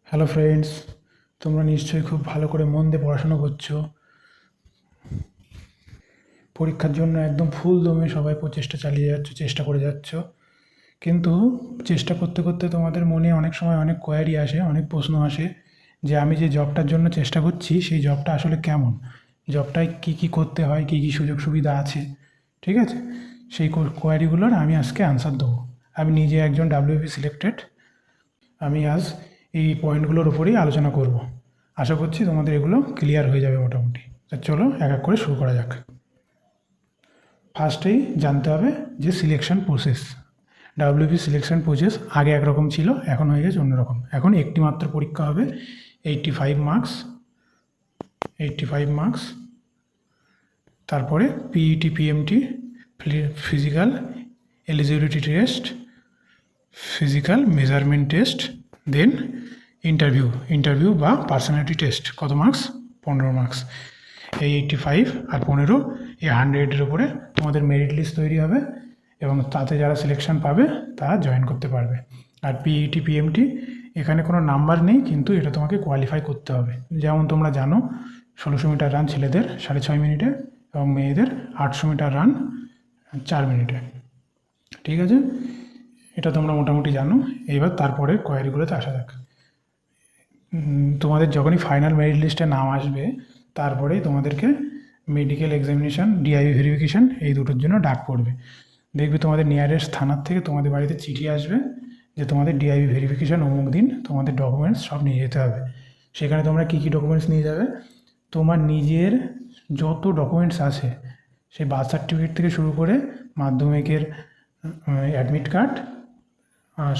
Hello friends, তোমরা নিশ্চয়ই খুব ভালো করে মন দিয়ে পড়াশোনা করছো। পরীক্ষার জন্য একদম ফুল দমে সবাই প্রচেষ্টা চালিয়ে যাচ্ছ, চেষ্টা করে যাচ্ছ। কিন্তু চেষ্টা করতে করতে তোমাদের মনে অনেক সময় অনেক কোয়ারি আসে, অনেক প্রশ্ন আসে যে আমি যে জবটার জন্য চেষ্টা করছি সেই জবটা আসলে কেমন, জবটায় কী কী করতে হয়, কী কী সুযোগ সুবিধা আছে। ঠিক আছে, সেই কোয়ারিগুলোর আমি আজকে আনসার দেবো। আমি নিজে একজন ডাব্লিউপি সিলেক্টেড। আমি আজ এই পয়েন্টগুলোর উপরেই আলোচনা করব। আশা করছি তোমাদের এগুলো ক্লিয়ার হয়ে যাবে মোটামুটি। তা চলো এক এক করে শুরু করা যাক। ফার্স্টেই জানতে হবে যে selection process. WP selection process আগে একরকম ছিল, এখন হয়ে গেছে অন্যরকম। এখন একটি মাত্র পরীক্ষা হবে, 85 মার্কস। 85 মার্কস। তারপরে PET, PMT, physical eligibility test, physical measurement test, then interview বা পার্সোনালিটি টেস্ট। কত মার্কস? 15 মার্কস। এই 85 আর 15, এই 100-এর উপরে তোমাদের মেরিট লিস্ট তৈরি হবে এবং তাতে যারা সিলেকশন পাবে তারা জয়েন করতে পারবে। আর পিইটি, পিএমটি এখানে কোনো নাম্বার নেই, কিন্তু এটা তোমাকে কোয়ালিফাই করতে হবে। যেমন তোমরা জানো, 1600 মিটার রান ছেলেদের 6.5 মিনিটে এবং মেয়েদের 800 মিটার রান 4 মিনিটে। ঠিক আছে, এটা তোমরা মোটামুটি জানো। এবার তারপরে কোয়ারিগুলোতে আসা যাক। তোমাদের যখনই ফাইনাল মেরিট লিস্টে নাম আসবে, তারপরেই তোমাদেরকে মেডিকেল এক্সামিনেশান, ডিআইবি ভেরিফিকেশান, এই দুটোর জন্য ডাক পড়বে। দেখবে তোমাদের নিয়ারেস্ট থানার থেকে তোমাদের বাড়িতে চিঠি আসবে যে তোমাদের ডিআইবি ভেরিফিকেশান অমুক দিন, তোমাদের ডকুমেন্টস সব নিয়ে যেতে হবে। সেখানে তোমরা কী কী ডকুমেন্টস নিয়ে যাবে? তোমার নিজের যত ডকুমেন্টস আছে, সেই বার্থ সার্টিফিকেট থেকে শুরু করে মাধ্যমিকের অ্যাডমিট কার্ড,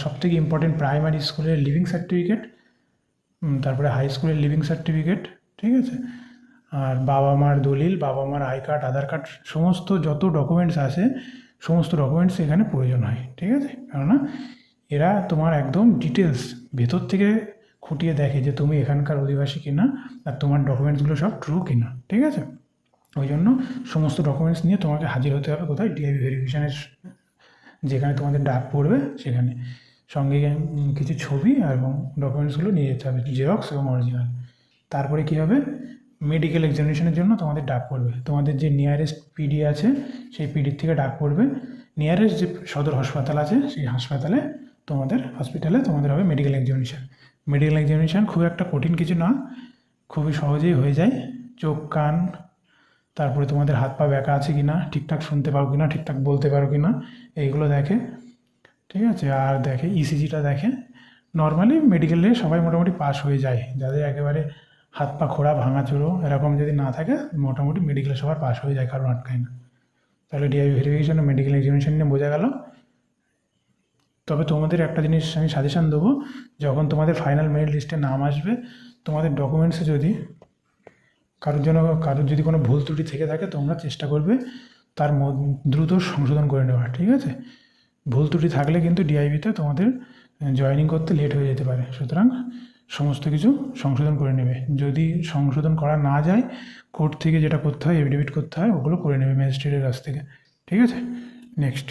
সবথেকে ইম্পর্টেন্ট প্রাইমারি স্কুলের লিভিং সার্টিফিকেট, তারপরে হাই স্কুলের লিভিং সার্টিফিকেট। ঠিক আছে, আর বাবা মার দলিল, বাবা মার আই কার্ড, আধার কার্ড, সমস্ত যত ডকুমেন্টস আছে সমস্ত ডকুমেন্টস এখানে প্রয়োজন হয়। ঠিক আছে, কেননা এরা তোমার একদম ডিটেলস ভেতর থেকে খুঁটিয়ে দেখে যে তুমি এখানকার অধিবাসী কিনা আর তোমার ডকুমেন্টসগুলো সব ট্রু কিনা। ঠিক আছে, ওই জন্য সমস্ত ডকুমেন্টস নিয়ে তোমাকে হাজির হতে হবে কোথায়? ডিআইবি ভেরিফিকেশানের যেখানে তোমাদের ডাক পড়বে সেখানে। সঙ্গে কিছু ছবি এবং ডকুমেন্টসগুলো নিয়ে যেতে হবে, জেরক্স এবং অরিজিনাল। তারপরে কী হবে? মেডিকেল এক্সামিনেশনের জন্য তোমাদের ডাক পড়বে। তোমাদের যে নিয়ারেস্ট পিডি আছে সেই পিডির থেকে ডাক পড়বে। নিয়ারেস্ট যে সদর হাসপাতাল আছে সেই হসপিটালে তোমাদের হবে মেডিকেল এক্সামিনেশান। মেডিকেল এক্সামিনেশান খুব একটা কঠিন কিছু না, খুবই সহজেই হয়ে যায়। চোখ, কান, তারপরে তোমাদের হাত পা ব্যাকা আছে কি না, ঠিকঠাক শুনতে পাও কি না, ঠিকঠাক বলতে পারো কি না, এইগুলো দেখে। ঠিক আছে, আর দেখে ইসিজিটা দেখে। নর্মালি মেডিকেলে সবাই মোটামুটি পাস হয়ে যায়, যাদের একেবারে হাত পা খোড়া, ভাঙাচোরো এরকম যদি না থাকে, মোটামুটি মেডিকেলে সবার পাস হয়ে যায়, কারণ আটকায় না। তাহলে ডিআইবি ভেরিফিকেশন ও মেডিকেল এক্সামিনেশন নিয়ে বোঝা গেল। তবে তোমাদের একটা জিনিস আমি সাজেশান দেবো, যখন তোমাদের ফাইনাল মেরিট লিস্টে নাম আসবে, তোমাদের ডকুমেন্টসে যদি কারোর যদি কোনো ভুল ত্রুটি থেকে থাকে, তোমরা চেষ্টা করবে তার দ্রুত সংশোধন করে নেওয়া। ঠিক আছে, ভুল ত্রুটি থাকলে কিন্তু ডিআইবিতে তোমাদের জয়েনিং করতে লেট হয়ে যেতে পারে। সুতরাং সমস্ত কিছু সংশোধন করে নেবে। যদি সংশোধন করা না যায়, কোর্ট থেকে যেটা করতে হয়, এফিডেভিট করতে হয়, ওগুলো করে নেবে ম্যাজিস্ট্রেটের কাছ থেকে। ঠিক আছে, নেক্সট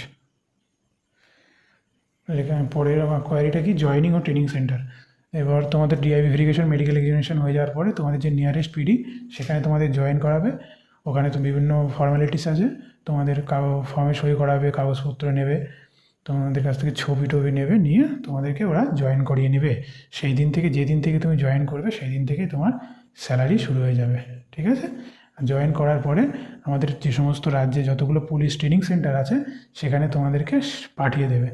পরের আমার কোয়ারিটা কি? জয়েনিং ও ট্রেনিং সেন্টার। এবার তোমাদের ডিআইবি ভেরিফিকেশন, মেডিকেল এক্সামিনেশন হয়ে যাওয়ার পরে তোমাদের যে নিয়ারেস্ট পিডি, সেখানে তোমাদের জয়েন করাবে। ওখানে তো বিভিন্ন ফর্মালিটিস আছে, তোমাদের ফর্মে সই করাবে, কাগজপত্র নেবে, তোমাদের কাছ থেকে ছবি টবি নেবে, নিয়ে তোমাদেরকে ওরা জয়েন করিয়ে নেবে। সেই দিন থেকে, যেদিন থেকে তুমি জয়েন করবে সেই দিন থেকেই তোমার স্যালারি শুরু হয়ে যাবে। ঠিক আছে, জয়েন করার পরে আমাদের যে সমস্ত রাজ্যে যতগুলো পুলিশ ট্রেনিং সেন্টার আছে সেখানে তোমাদেরকে পাঠিয়ে দেবে।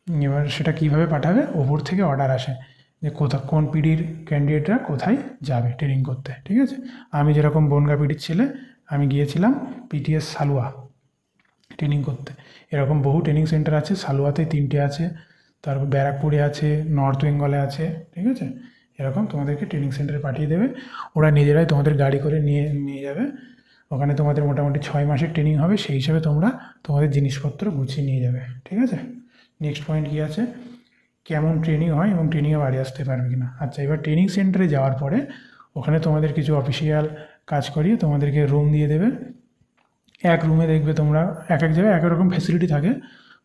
এবার সেটা কীভাবে পাঠাবে? ওপর থেকে অর্ডার আসে যে কোন পিডির ক্যান্ডিডেটরা কোথায় যাবে ট্রেনিং করতে। ঠিক আছে, আমি যেরকম বনগা পিডির ছেলে, আমি গিয়েছিলাম পিটিএস সালুয়া ট্রেনিং করতে। এরকম বহু ট্রেনিং সেন্টার আছে, সালুয়াতে 3টে আছে, তারপর ব্যারাকপুরে আছে, নর্থ বেঙ্গলে আছে। ঠিক আছে, এরকম তোমাদেরকে ট্রেনিং সেন্টারে পাঠিয়ে দেবে। ওরা নিজেরাই তোমাদের গাড়ি করে নিয়ে যাবে। ওখানে তোমাদের মোটামুটি 6 মাসের ট্রেনিং হবে, সেই হিসাবে তোমরা তোমাদের জিনিসপত্র গুছিয়ে নিয়ে যাবে। ঠিক আছে, নেক্সট পয়েন্ট কী আছে? কেমন ট্রেনিং হয় এবং ট্রেনিংয়ে বাড়ি আসতে পারবে কি না। আচ্ছা, এবার ট্রেনিং সেন্টারে যাওয়ার পরে ওখানে তোমাদের কিছু অফিসিয়াল কাজ করিয়ে তোমাদেরকে রুম দিয়ে দেবে। এক রুমে দেখবে তোমরা এক জায়গায় এক রকম ফ্যাসিলিটি থাকে,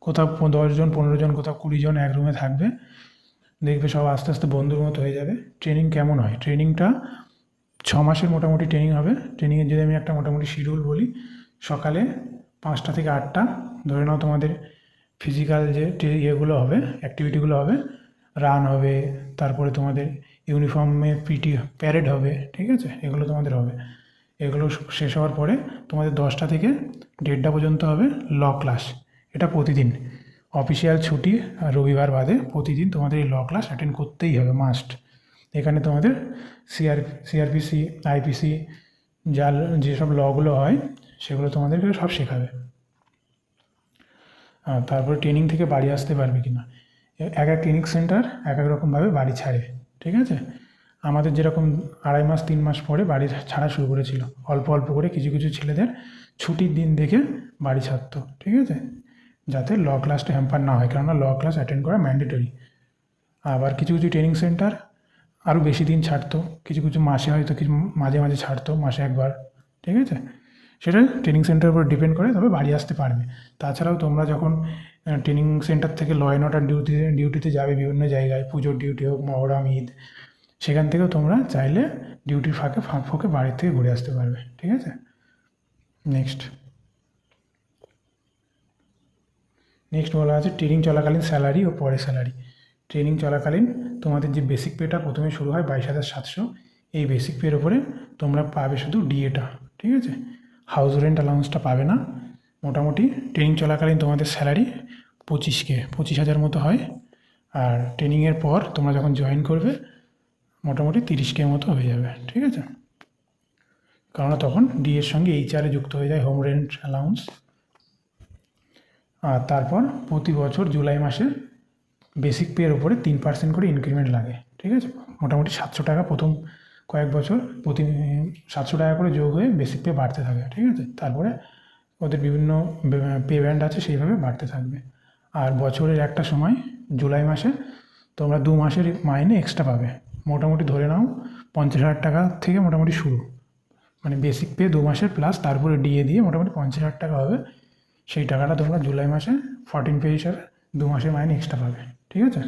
কোথাও 10 জন, 15 জন, কোথাও 20 জন এক রুমে থাকবে। দেখবে সব আস্তে আস্তে বন্ধুর মতো হয়ে যাবে। ট্রেনিং কেমন হয়, ট্রেনিংটা 6 মাসের মোটামুটি ট্রেনিং হবে। ট্রেনিংয়ের যদি আমি একটা মোটামুটি শিডিউল বলি, সকালে 5টা থেকে 8টা ধরে নাও তোমাদের ফিজিক্যাল যে ইয়েগুলো হবে, অ্যাক্টিভিটিগুলো হবে, রান হবে, তারপরে তোমাদের ইউনিফর্মে পিটি প্যারেড হবে, ঠিক আছে, এগুলো তোমাদের হবে। এগুলো শেষ হওয়ার পরে তোমাদের 10টা থেকে 1:30 পর্যন্ত হবে ল ক্লাস। এটা প্রতিদিন, অফিসিয়াল ছুটি আর রবিবার বাদে প্রতিদিন তোমাদের এই ল ক্লাস অ্যাটেন্ড করতেই হবে, মাস্ট। এখানে তোমাদের সিআরপিসি, আইপিসি যেসব লগুলো হয় সেগুলো তোমাদেরকে সব শেখাবে। তারপরে ট্রেনিং থেকে বাড়ি আসতে পারবে কি না, এক এক ক্লিনিক সেন্টার এক এক রকমভাবে বাড়ি ছাড়ে, ঠিক আছে। আমাদের যেরকম 2.5 মাস 3 মাস পরে বাড়ি ছাড়া শুরু করেছিল, অল্প অল্প করে কিছু কিছু ছেলেদের ছুটির দিন দেখে বাড়ি ছাড়তো, ঠিক আছে, যাতে ল ক্লাসটা হ্যাম্পার না হয়, কেননা ল ক্লাস অ্যাটেন্ড করা ম্যান্ডেটরি। আবার কিছু কিছু ট্রেনিং সেন্টার আরও বেশি দিন ছাড়তো, কিছু কিছু মাসে হয়তো কিছু মাঝে মাঝে ছাড়তো, মাসে একবার, ঠিক আছে। সেটা ট্রেনিং সেন্টারের উপর ডিপেন্ড করে, তবে বাড়ি আসতে পারবে। তাছাড়াও তোমরা যখন ট্রেনিং সেন্টার থেকে ল অ্যান্ড অর্ডার ডিউটিতে যাবে বিভিন্ন জায়গায়, পুজোর ডিউটি হোক, মহরম, ঈদ, সেখান থেকেও তোমরা চাইলে ডিউটির ফাঁকে বাড়ির থেকে ঘুরে আসতে পারবে, ঠিক আছে। নেক্সট বলা আছে ট্রেনিং চলাকালীন স্যালারি ও পরে স্যালারি। ট্রেনিং চলাকালীন তোমাদের যে বেসিক পেটা প্রথমে শুরু হয় 22,700, এই বেসিক পের ওপরে তোমরা পাবে শুধু ডিএটা, ঠিক আছে। হাউস রেন্ট অ্যালাউন্সটা পাবে না। মোটামুটি ট্রেনিং চলাকালীন তোমাদের স্যালারি 25,000 মতো হয়। আর ট্রেনিংয়ের পর তোমরা যখন জয়েন করবে মোটামুটি 30K মতো হয়ে যাবে, ঠিক আছে। কারণ তখন ডিএর সঙ্গে এইচআরে যুক্ত হয়ে যায় হোম রেন্ট অ্যালাউন্স। আর তারপর প্রতি বছর জুলাই মাসে বেসিক পের ওপরে 3% করে ইনক্রিমেন্ট লাগে, ঠিক আছে। মোটামুটি 700 টাকা প্রথম কয়েক বছর প্রতি 700 টাকা করে যোগ হয়ে বেসিক পে বাড়তে থাকে, ঠিক আছে। তারপরে ওদের বিভিন্ন পে ব্যান্ড আছে, সেইভাবে বাড়তে থাকবে। আর বছরের একটা সময় জুলাই মাসে তোমরা 2 মাসের মাইনে এক্সট্রা পাবে। মোটামুটি ধরে নাও 50,000 টাকা থেকে মোটামুটি শুরু, মানে বেসিক পে 2 মাসের প্লাস তারপরে ডিএ দিয়ে মোটামুটি 50,000 টাকা হবে। সেই টাকাটা তোমরা জুলাই মাসে 14 পে হিসাবে 2 মাসের মাইনে এক্সট্রা পাবে, ঠিক আছে।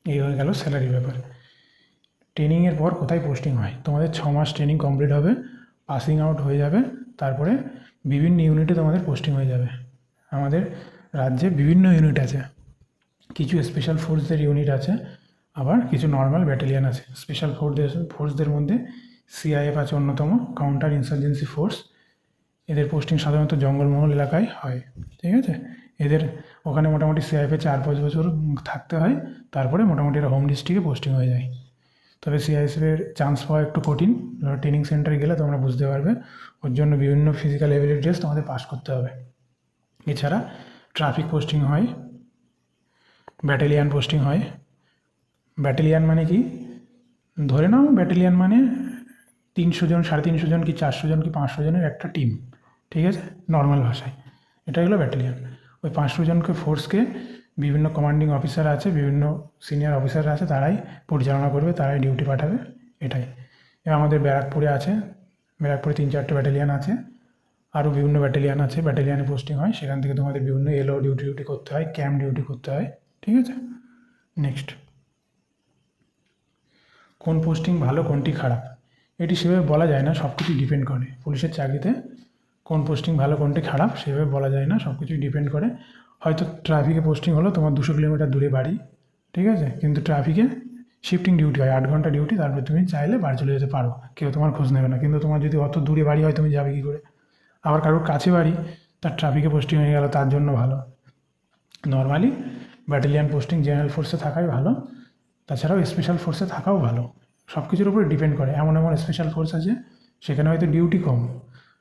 এই হয়ে গেল স্যালারির ব্যাপার। ট্রেনিংয়ের পর কোথায় পোস্টিং হয়, তোমাদের 6 মাস ট্রেনিং কমপ্লিট হবে, পাসিং আউট হয়ে যাবে, তারপরে বিভিন্ন ইউনিটে তোমাদের পোস্টিং হয়ে যাবে। আমাদের রাজ্যে বিভিন্ন ইউনিট আছে, কিছু স্পেশাল ফোর্সদের ইউনিট আছে, আবার কিছু নর্মাল ব্যাটালিয়ান আছে। স্পেশাল ফোর্সদের মধ্যে সিআইএফ আছে অন্যতম, কাউন্টার ইনসার্জেন্সি ফোর্স। এদের পোস্টিং সাধারণত জঙ্গলমহল এলাকায় হয়, ঠিক আছে। এদের ওখানে মোটামুটি সিআইএফে 4-5 বছর থাকতে হয়, তারপরে মোটামুটি এরা হোম ডিস্ট্রিক্টে পোস্টিং হয়ে যায়। তবে সিআইএসএফের চান্স পাওয়া একটু কঠিন, ট্রেনিং সেন্টারে গেলে তোমরা বুঝতে পারবে। ওর জন্য বিভিন্ন ফিজিক্যাল এবিলিটি টেস্ট তোমাদের পাস করতে হবে। এছাড়া ট্রাফিক পোস্টিং হয়, ব্যাটালিয়ান পোস্টিং হয়। ব্যাটালিয়ান মানে কি, ধরে নাও ব্যাটালিয়ান মানে 300 জন, 350 জন কি 400 জন কি 500 জনের একটা টিম, ঠিক আছে, নর্মাল ভাষায় এটা হলো ব্যাটালিয়ান। ওই 500 জনকে ফোর্সকে বিভিন্ন কমান্ডিং অফিসার আছে, বিভিন্ন সিনিয়র অফিসার আছে, তারাই পরিচালনা করবে, তারাই ডিউটি পাঠাবে, এটাই। এবার আমাদের ব্যারাকপুরে আছে, ব্যারাকপুরে 3-4টে ব্যাটালিয়ান আছে, আরও বিভিন্ন ব্যাটালিয়ান আছে, ব্যাটালিয়ানে পোস্টিং হয়। সেখান থেকে তোমাদের বিভিন্ন এলও ডিউটি করতে হয়, ক্যাম্প ডিউটি করতে হয়, ঠিক আছে। নেক্সট, কোন পোস্টিং ভালো কোনটি খারাপ, এটি সেভাবে বলা যায় না, সব কিছুই ডিপেন্ড করে। পুলিশের চাকরিতে কোন পোস্টিং ভালো কোনটি খারাপ সেভাবে বলা যায় না, সব কিছুই ডিপেন্ড করে। হয়তো ট্রাফিকে পোস্টিং হলো তোমার 200 কিলোমিটার দূরে বাড়ি, ঠিক আছে, কিন্তু ট্রাফিকে শিফটিং ডিউটি হয়, 8 ঘন্টা ডিউটি, তারপরে তুমি চাইলে বাড়ি চলে যেতে পারো, কেউ তোমার খোঁজ নেবে না। কিন্তু তোমার যদি অত দূরে বাড়ি হয়, তুমি যাবে কী করে। আবার কারোর কাছে বাড়ি, তার ট্রাফিকে পোস্টিং হয়ে গেল, তার জন্য ভালো। নর্মালি ব্যাটালিয়ান পোস্টিং জেনারেল ফোর্সে থাকাই ভালো, তাছাড়াও স্পেশাল ফোর্সে থাকাও ভালো। সব কিছুর উপরে ডিপেন্ড করে। এমন এমন স্পেশাল ফোর্স আছে সেখানে হয়তো ডিউটি কম,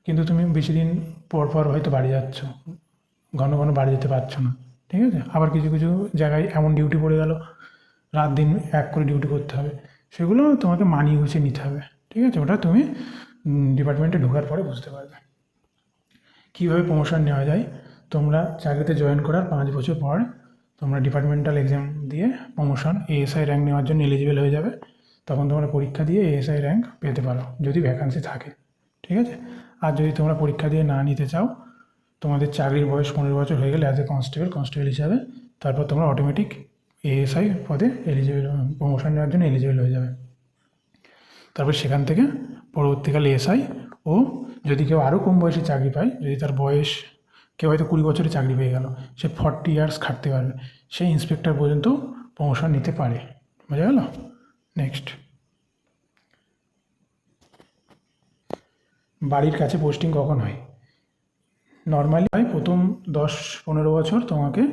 কিন্তু তুমি বেশি দিন পর পর হয়তো বাড়ি যাচ্ছ, ঘন ঘন বাড়ি যেতে পারছো না, ঠিক আছে। আবার কিছু কিছু জায়গায় এমন ডিউটি পড়ে গেল, রাত দিন এক করে ডিউটি করতে হবে, সেগুলো তোমাকে মানিয়ে গুছিয়ে নিতে হবে, ঠিক আছে। ওটা তুমি ডিপার্টমেন্টে ঢোকার পরে বুঝতে পারবে। কীভাবে প্রমোশন নেওয়া যায়, তোমরা চাকরিতে জয়েন করার 5 বছর পর তোমরা ডিপার্টমেন্টাল এক্সাম দিয়ে প্রমোশন এএসআই র্যাঙ্ক নেওয়ার জন্য এলিজিবল হয়ে যাবে। তখন তোমরা পরীক্ষা দিয়ে এএসআই র্যাঙ্ক পেতে পারো যদি ভ্যাকান্সি থাকে, ঠিক আছে। আর যদি তোমরা পরীক্ষা দিয়ে না নিতে চাও, তোমাদের চাকরির বয়স 15 বছর হয়ে গেলে অ্যাজ এ কনস্টেবল হিসাবে, তারপর তোমরা অটোমেটিক এএসআই পদে এলিজিবল, প্রমোশন নেওয়ার জন্য এলিজিবল হয়ে যাবে। তারপর সেখান থেকে পরবর্তীকালে এসআই, ও যদি কেউ আরও কম বয়সে চাকরি পায়, যদি তার বয়স কেউ হয়তো 20 বছরে চাকরি পেয়ে গেল, সে 40 ইয়ার্স খাটতে পারবে, সে ইন্সপেক্টর পর্যন্ত প্রমোশন নিতে পারে। বোঝা গেল? নেক্সট, বাড়ির কাছে পোস্টিং কখন হয়? নর্মালি হয় প্রথম 10-15 বছর তোমাকে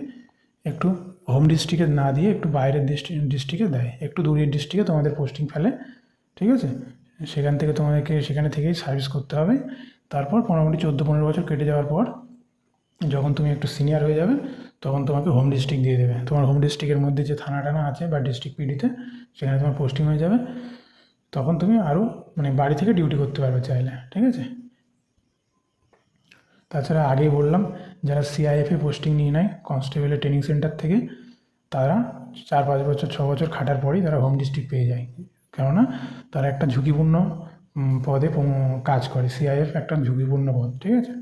একটু হোম ডিস্ট্রিক্টে না দিয়ে একটু বাইরের ডিস্ট্রিক্টে দেয়, একটু দূরের ডিস্ট্রিক্টে তোমাদের পোস্টিং ফেলে, ঠিক আছে? সেখান থেকে তোমাদেরকে সেখানে থেকেই সার্ভিস করতে হবে। তারপর মোটামুটি 14-15 বছর কেটে যাওয়ার পর যখন তুমি একটু সিনিয়র হয়ে যাবে, তখন তোমাকে হোম ডিস্ট্রিক্ট দিয়ে দেবে। তোমার হোম ডিস্ট্রিক্টের মধ্যে যে থানা টানা আছে বা ডিস্ট্রিক্ট পিডিতে, সেখানে তোমার পোস্টিং হয়ে যাবে। তখন তুমি আরও মানে বাড়ি থেকে ডিউটি করতে পারবে চাইলে, ঠিক আছে? তাছাড়া আগেই বললাম, যারা সিআইএফে পোস্টিং নিয়ে নেয় কনস্টেবলের ট্রেনিং সেন্টার থেকে, তারা 4-5 বছর 6 বছর খাটার পরেই তারা হোম ডিস্ট্রিক্ট পেয়ে যায়। কেননা তারা একটা ঝুঁকিপূর্ণ পদে কাজ করে। সিআইএফ একটা ঝুঁকিপূর্ণ পদ, ঠিক আছে?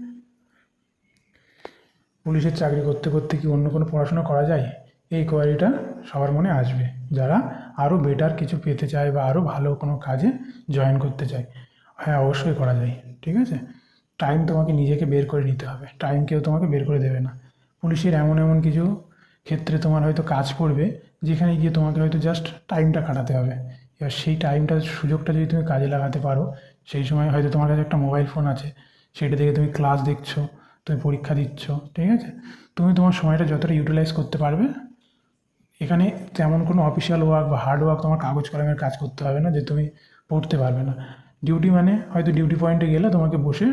পুলিশের চাকরি করতে করতে কি অন্য কোনো পড়াশোনা করা যায়? এই কোয়ারিটা সবার মনে আসবে, যারা আরও বেটার কিছু পেতে চায় বা আরও ভালো কোনো কাজে জয়েন করতে চায়। হ্যাঁ, অবশ্যই করা যায়, ঠিক আছে? টাইম তোমাকে নিজেকে বের করে নিতে হবে, টাইম কেউ তোমাকে বের করে দেবে না। পুলিশের এমন এমন কিছু ক্ষেত্রে তোমার হয়তো কাজ পড়বে, যেখানে গিয়ে তোমাকে হয়তো জাস্ট টাইমটা কাটাতে হবে। এবার সেই টাইমটা, সুযোগটা যদি তুমি কাজে লাগাতে পারো, সেই সময় হয়তো তোমার কাছে একটা মোবাইল ফোন আছে, সেটা থেকে তুমি ক্লাস দেখছো, তুমি পরীক্ষা দিচ্ছ, ঠিক আছে? তুমি তোমার সময়টা যতটা ইউটিলাইজ করতে পারবে, এখানে তেমন কোনো অফিসিয়াল ওয়ার্ক বা হার্ড ওয়ার্ক, তোমার কাগজ কলমের কাজ করতে হবে না যে তুমি পড়তে পারবে না। ডিউটি মানে হয়তো ডিউটি পয়েন্টে গেলে তোমাকে বসে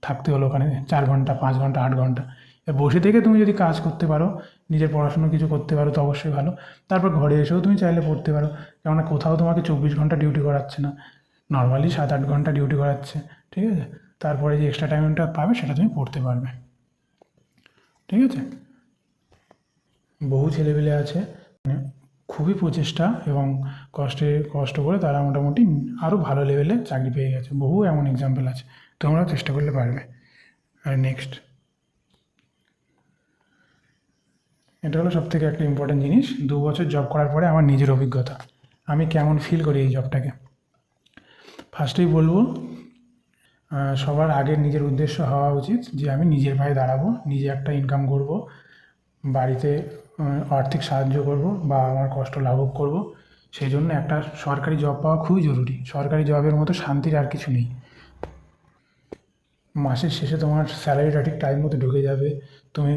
থাকতে হলো ওখানে 4 ঘন্টা, 5 ঘন্টা, 8 ঘন্টা। এবার বসে থেকে তুমি যদি কাজ করতে পারো, নিজের পড়াশুনো কিছু করতে পারো, তো অবশ্যই ভালো। তারপর ঘরে এসেও তুমি চাইলে পড়তে পারো, কেননা কোথাও তোমাকে 24 ঘন্টা ডিউটি করাচ্ছে না, নর্মালি 7-8 ঘন্টা ডিউটি করাচ্ছে, ঠিক আছে? তারপরে যে এক্সট্রা টাইমটা পাবে সেটা তুমি পড়তে পারবে, ঠিক আছে? বহু ছেলেপেলে আছে মানে খুবই প্রচেষ্টা এবং কষ্ট করে তারা মোটামুটি আরও ভালো লেভেলে চাকরি পেয়ে গেছে। বহু এমন এক্সাম্পল আছে, তোমরাও চেষ্টা করলে পারবে। আর নেক্সট, এটা হলো সবথেকে একটা ইম্পর্টেন্ট জিনিস, 2 বছর জব করার পরে আমার নিজের অভিজ্ঞতা, আমি কেমন ফিল করি এই জবটাকে। ফার্স্টেই বলবো, সবার আগে নিজের উদ্দেশ্য হওয়া উচিত যে আমি নিজের পায়ে দাঁড়াবো, নিজে একটা ইনকাম করব, বাড়িতে আর্থিক সাহায্য করব বা আমার কষ্ট লাঘব করব। সেই জন্য একটা সরকারি জব পাওয়া খুবই জরুরি। সরকারি জবের মতো শান্তির আর কিছু নেই। মাসের শেষে তোমার স্যালারিটা ঠিক টাইম মতো ঢুকে যাবে, তুমি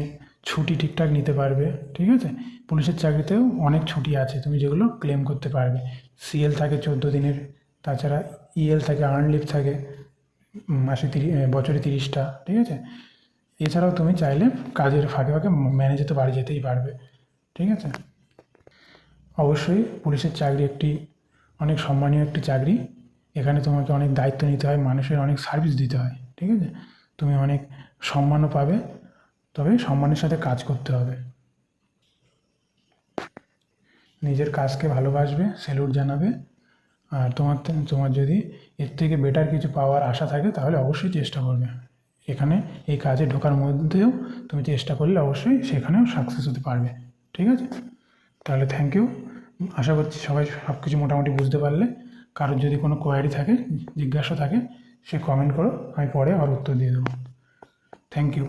ছুটি ঠিকঠাক নিতে পারবে, ঠিক আছে? পুলিশের চাকরিতেও অনেক ছুটি আছে, তুমি যেগুলো ক্লেম করতে পারবে। সিএল থাকে 14 দিনের, তাছাড়া ইএল থাকে, আর্ন লিভ থাকে মাসে বছরে 30টা, ঠিক আছে? এছাড়াও তুমি চাইলে কাজের ফাঁকে ফাঁকে ম্যানেজ তো বাড়ি যেতেই পারবে, ঠিক আছে? অবশ্যই পুলিশের চাকরি একটি অনেক সম্মানীয় একটি চাকরি। এখানে তোমাকে অনেক দায়িত্ব নিতে হয়, মানুষের অনেক সার্ভিস দিতে হয়, ঠিক আছে? তুমি অনেক সম্মানও পাবে, তবে সম্মানের সাথে কাজ করতে হবে। নিজের কাজকে ভালোবাসবে, স্যালুট জানাবে। আর তোমার যদি এর থেকে বেটার কিছু পাওয়ার আশা থাকে, তাহলে অবশ্যই চেষ্টা করবে। এখানে এই কাজে ঢোকার মধ্যেও তুমি চেষ্টা করলে অবশ্যই সেখানেও সাকসেস হতে পারবে, ঠিক আছে? তাহলে থ্যাংক ইউ। আশা করছি সবাই সব কিছু মোটামুটি বুঝতে পারলে। কারোর যদি কোনো কোয়ারি থাকে, জিজ্ঞাসা থাকে, সে কমেন্ট করো, আমি পরে আর উত্তর দিয়ে দেবো। Thank you.